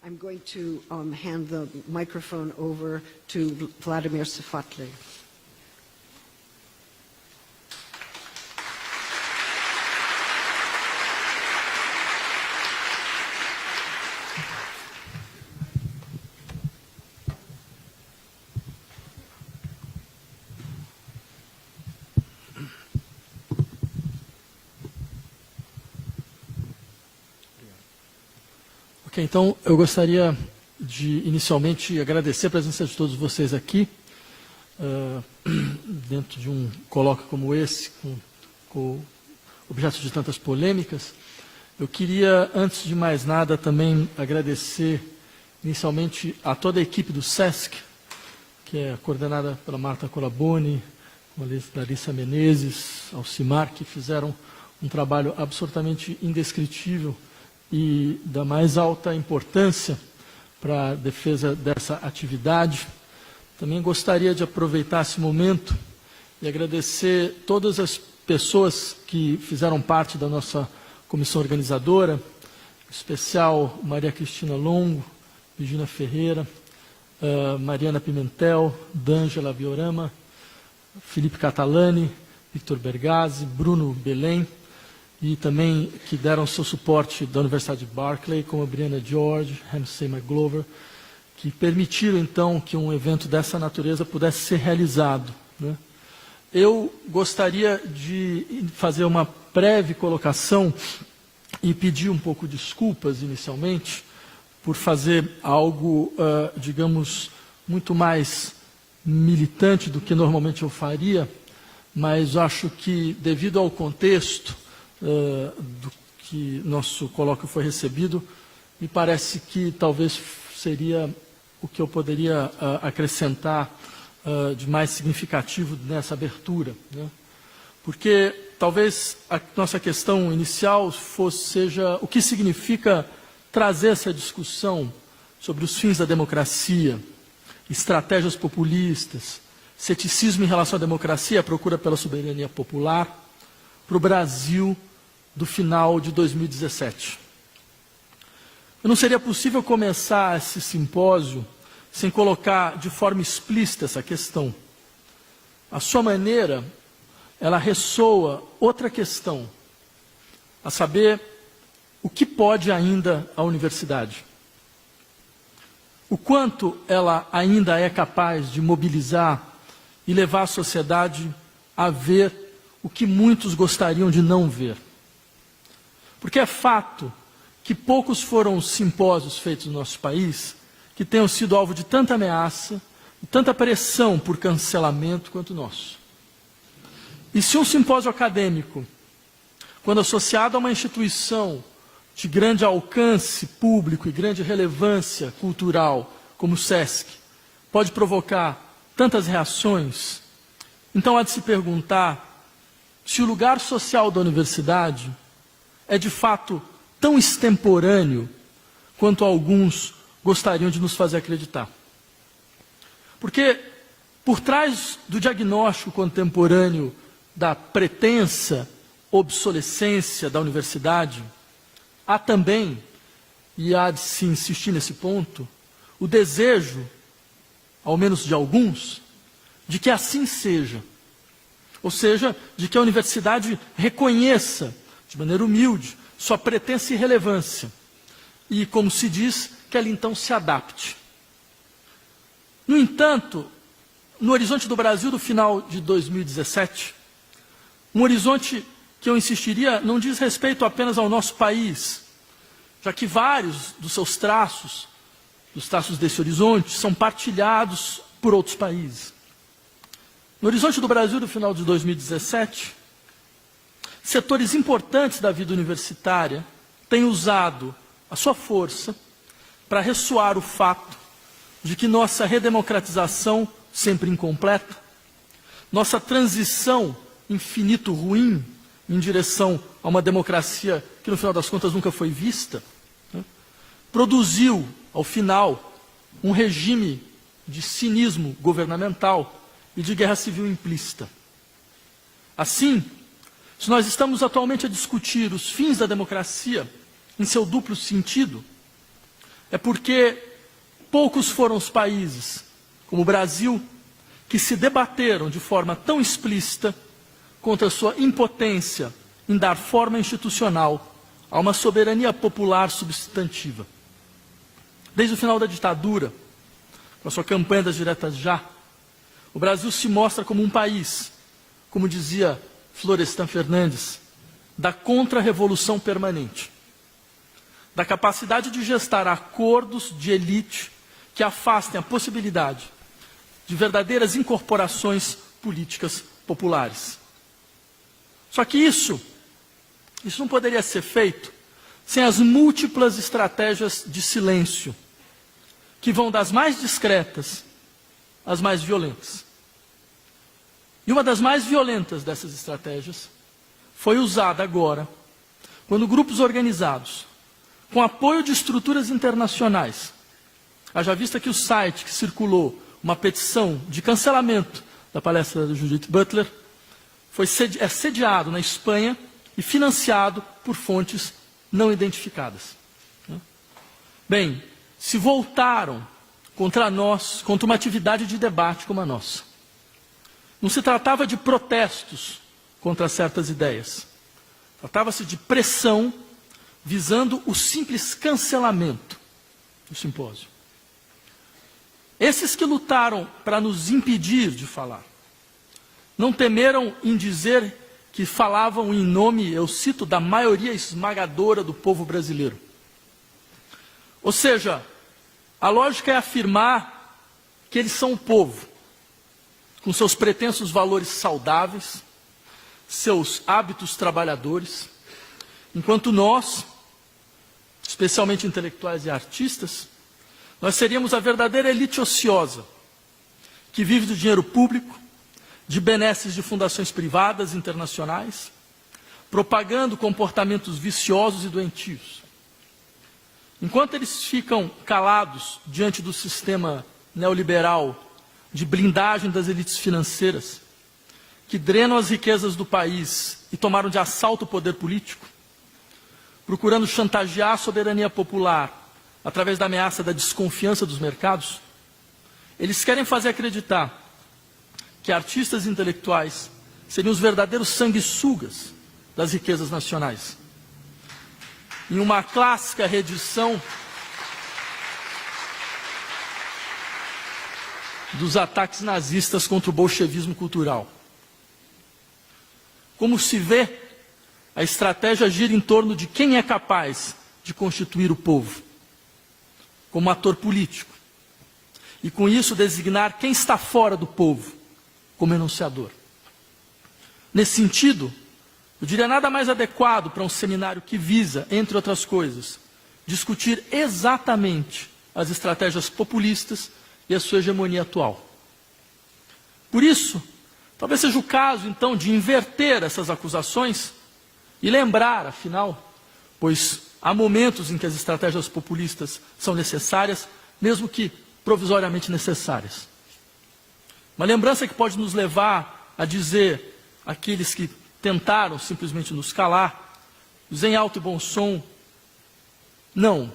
I'm going to hand the microphone over to Vladimir Safatli. Ok, então eu gostaria de inicialmente agradecer a presença de todos vocês aqui, dentro de um colóquio como esse, com objeto de tantas polêmicas. Eu queria, antes de mais nada, também agradecer inicialmente a toda a equipe do SESC, que é coordenada pela Marta Colaboni, com a Larissa Menezes, Alcimar, que fizeram um trabalho absolutamente indescritível e da mais alta importância para a defesa dessa atividade. Também gostaria de aproveitar esse momento e agradecer todas as pessoas que fizeram parte da nossa comissão organizadora, em especial Maria Cristina Longo, Virginia Ferreira, Mariana Pimentel, D'Angela Viorama, Felipe Catalani, Victor Bergazzi, Bruno Belém, e também que deram seu suporte da Universidade de Berkeley, como a Brianna George, Ramsey McGlover, que permitiram, então, que um evento dessa natureza pudesse ser realizado, né? Eu gostaria de fazer uma breve colocação e pedir um pouco de desculpas, inicialmente, por fazer algo, digamos, muito mais militante do que normalmente eu faria, mas acho que, devido ao contexto do que nosso colóquio foi recebido, me parece que talvez seria o que eu poderia acrescentar de mais significativo nessa abertura, né? Porque talvez a nossa questão inicial seja o que significa trazer essa discussão sobre os fins da democracia, estratégias populistas, ceticismo em relação à democracia, a procura pela soberania popular, para o Brasil do final de 2017. Não seria possível começar esse simpósio sem colocar de forma explícita essa questão. À sua maneira, ela ressoa outra questão, a saber, o que pode ainda a universidade? O quanto ela ainda é capaz de mobilizar e levar a sociedade a ver o que muitos gostariam de não ver. Porque é fato que poucos foram os simpósios feitos no nosso país que tenham sido alvo de tanta ameaça e tanta pressão por cancelamento quanto o nosso. E se um simpósio acadêmico, quando associado a uma instituição de grande alcance público e grande relevância cultural, como o SESC, pode provocar tantas reações, então há de se perguntar se o lugar social da universidade é de fato tão extemporâneo quanto alguns gostariam de nos fazer acreditar. Porque por trás do diagnóstico contemporâneo da pretensa obsolescência da universidade, há também, e há de se insistir nesse ponto, o desejo, ao menos de alguns, de que assim seja. Ou seja, de que a universidade reconheça, de maneira humilde, sua pretensa irrelevância. E, como se diz, que ela então se adapte. No entanto, no horizonte do Brasil do final de 2017, um horizonte que eu insistiria não diz respeito apenas ao nosso país, já que vários dos seus traços, dos traços desse horizonte, são partilhados por outros países. No horizonte do Brasil do final de 2017, setores importantes da vida universitária têm usado a sua força para ressoar o fato de que nossa redemocratização, sempre incompleta, nossa transição infinito ruim em direção a uma democracia que, no final das contas, nunca foi vista, né, produziu, ao final, um regime de cinismo governamental e de guerra civil implícita. Assim, se nós estamos atualmente a discutir os fins da democracia em seu duplo sentido, é porque poucos foram os países, como o Brasil, que se debateram de forma tão explícita contra a sua impotência em dar forma institucional a uma soberania popular substantiva. Desde o final da ditadura, com a sua campanha das diretas já, o Brasil se mostra como um país, como dizia Florestan Fernandes, da contra-revolução permanente, da capacidade de gestar acordos de elite que afastem a possibilidade de verdadeiras incorporações políticas populares. Só que isso não poderia ser feito sem as múltiplas estratégias de silêncio, que vão das mais discretas às mais violentas. E uma das mais violentas dessas estratégias foi usada agora, quando grupos organizados, com apoio de estruturas internacionais, haja vista que o site que circulou uma petição de cancelamento da palestra da Judith Butler foi sediado na Espanha e financiado por fontes não identificadas. Bem, se voltaram contra nós, contra uma atividade de debate como a nossa. Não se tratava de protestos contra certas ideias. Tratava-se de pressão visando o simples cancelamento do simpósio. Esses que lutaram para nos impedir de falar, não temeram em dizer que falavam em nome, eu cito, da maioria esmagadora do povo brasileiro. Ou seja, a lógica é afirmar que eles são o povo, com seus pretensos valores saudáveis, seus hábitos trabalhadores, enquanto nós, especialmente intelectuais e artistas, nós seríamos a verdadeira elite ociosa, que vive do dinheiro público, de benesses de fundações privadas internacionais, propagando comportamentos viciosos e doentios. Enquanto eles ficam calados diante do sistema neoliberal de blindagem das elites financeiras, que drenam as riquezas do país e tomaram de assalto o poder político, procurando chantagear a soberania popular através da ameaça da desconfiança dos mercados, eles querem fazer acreditar que artistas intelectuais seriam os verdadeiros sanguessugas das riquezas nacionais. Em uma clássica reedição dos ataques nazistas contra o bolchevismo cultural. Como se vê, a estratégia gira em torno de quem é capaz de constituir o povo como ator político, e com isso designar quem está fora do povo como enunciador. Nesse sentido, eu diria nada mais adequado para um seminário que visa, entre outras coisas, discutir exatamente as estratégias populistas e a sua hegemonia atual. Por isso, talvez seja o caso, então, de inverter essas acusações e lembrar, afinal, pois há momentos em que as estratégias populistas são necessárias, mesmo que provisoriamente necessárias. Uma lembrança que pode nos levar a dizer àqueles que tentaram simplesmente nos calar, dizer em alto e bom som: não,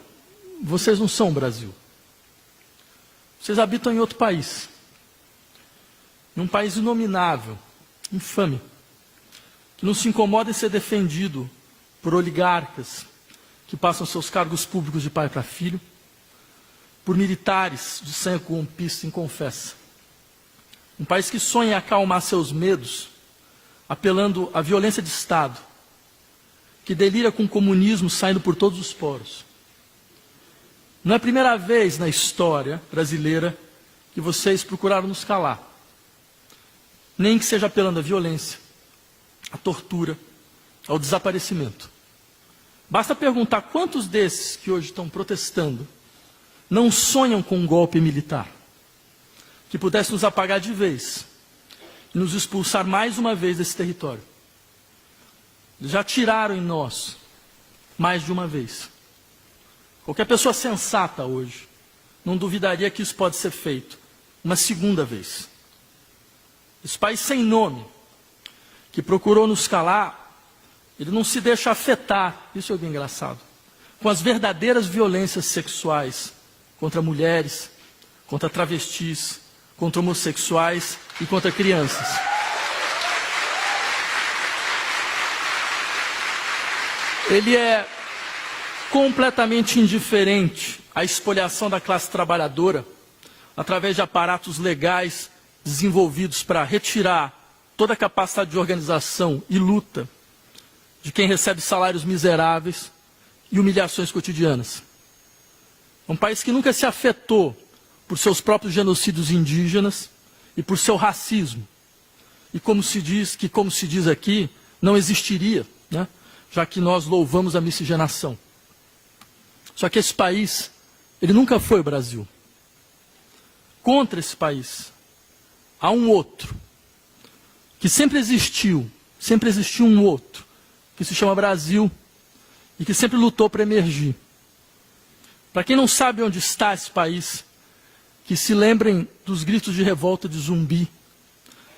vocês não são o Brasil. Vocês habitam em outro país. Em um país inominável, infame, que não se incomoda em ser defendido por oligarcas que passam seus cargos públicos de pai para filho, por militares de sangue corrompido inconfessa. Um país que sonha em acalmar seus medos, apelando à violência de Estado, que delira com o comunismo saindo por todos os poros. Não é a primeira vez na história brasileira que vocês procuraram nos calar, nem que seja apelando à violência, à tortura, ao desaparecimento. Basta perguntar quantos desses que hoje estão protestando não sonham com um golpe militar, que pudesse nos apagar de vez e nos expulsar mais uma vez desse território. Já tiraram em nós mais de uma vez. Qualquer pessoa sensata hoje não duvidaria que isso pode ser feito uma segunda vez. Esse país sem nome, que procurou nos calar, ele não se deixa afetar, isso é bem engraçado, com as verdadeiras violências sexuais contra mulheres, contra travestis, contra homossexuais e contra crianças. Ele é completamente indiferente à espoliação da classe trabalhadora através de aparatos legais desenvolvidos para retirar toda a capacidade de organização e luta de quem recebe salários miseráveis e humilhações cotidianas. É um país que nunca se afetou por seus próprios genocídios indígenas e por seu racismo. E como se diz aqui, não existiria, né? Já que nós louvamos a miscigenação. Só que esse país, ele nunca foi o Brasil. Contra esse país, há um outro, que sempre existiu um outro, que se chama Brasil, e que sempre lutou para emergir. Para quem não sabe onde está esse país, que se lembrem dos gritos de revolta de Zumbi,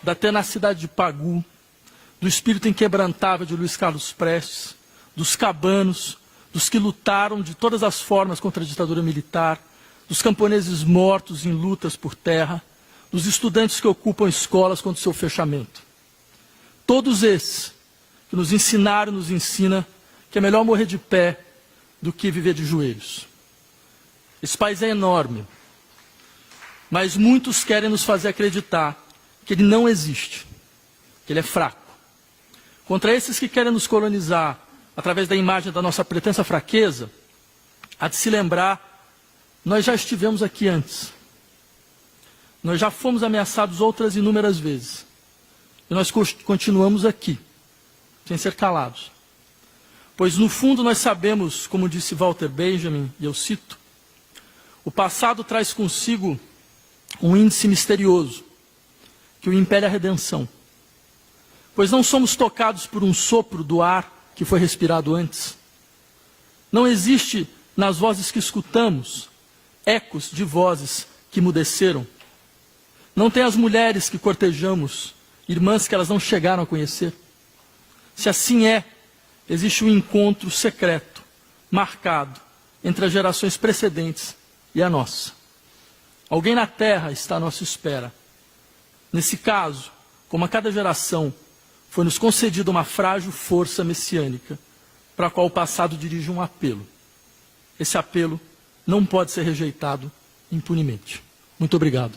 da tenacidade de Pagu, do espírito inquebrantável de Luiz Carlos Prestes, dos cabanos, dos que lutaram de todas as formas contra a ditadura militar, dos camponeses mortos em lutas por terra, dos estudantes que ocupam escolas contra o seu fechamento. Todos esses que nos ensinaram e nos ensinam que é melhor morrer de pé do que viver de joelhos. Esse país é enorme, mas muitos querem nos fazer acreditar que ele não existe, que ele é fraco. Contra esses que querem nos colonizar através da imagem da nossa pretensa fraqueza, há de se lembrar, nós já estivemos aqui antes. Nós já fomos ameaçados outras inúmeras vezes. E nós continuamos aqui, sem ser calados. Pois no fundo nós sabemos, como disse Walter Benjamin, e eu cito, o passado traz consigo um índice misterioso, que o impele a redenção. Pois não somos tocados por um sopro do ar que foi respirado antes. Não existe nas vozes que escutamos ecos de vozes que emudeceram. Não tem as mulheres que cortejamos, irmãs que elas não chegaram a conhecer. Se assim é, existe um encontro secreto, marcado, entre as gerações precedentes e a nossa. Alguém na Terra está à nossa espera. Nesse caso, como a cada geração, foi-nos concedida uma frágil força messiânica, para a qual o passado dirige um apelo. Esse apelo não pode ser rejeitado impunemente. Muito obrigado.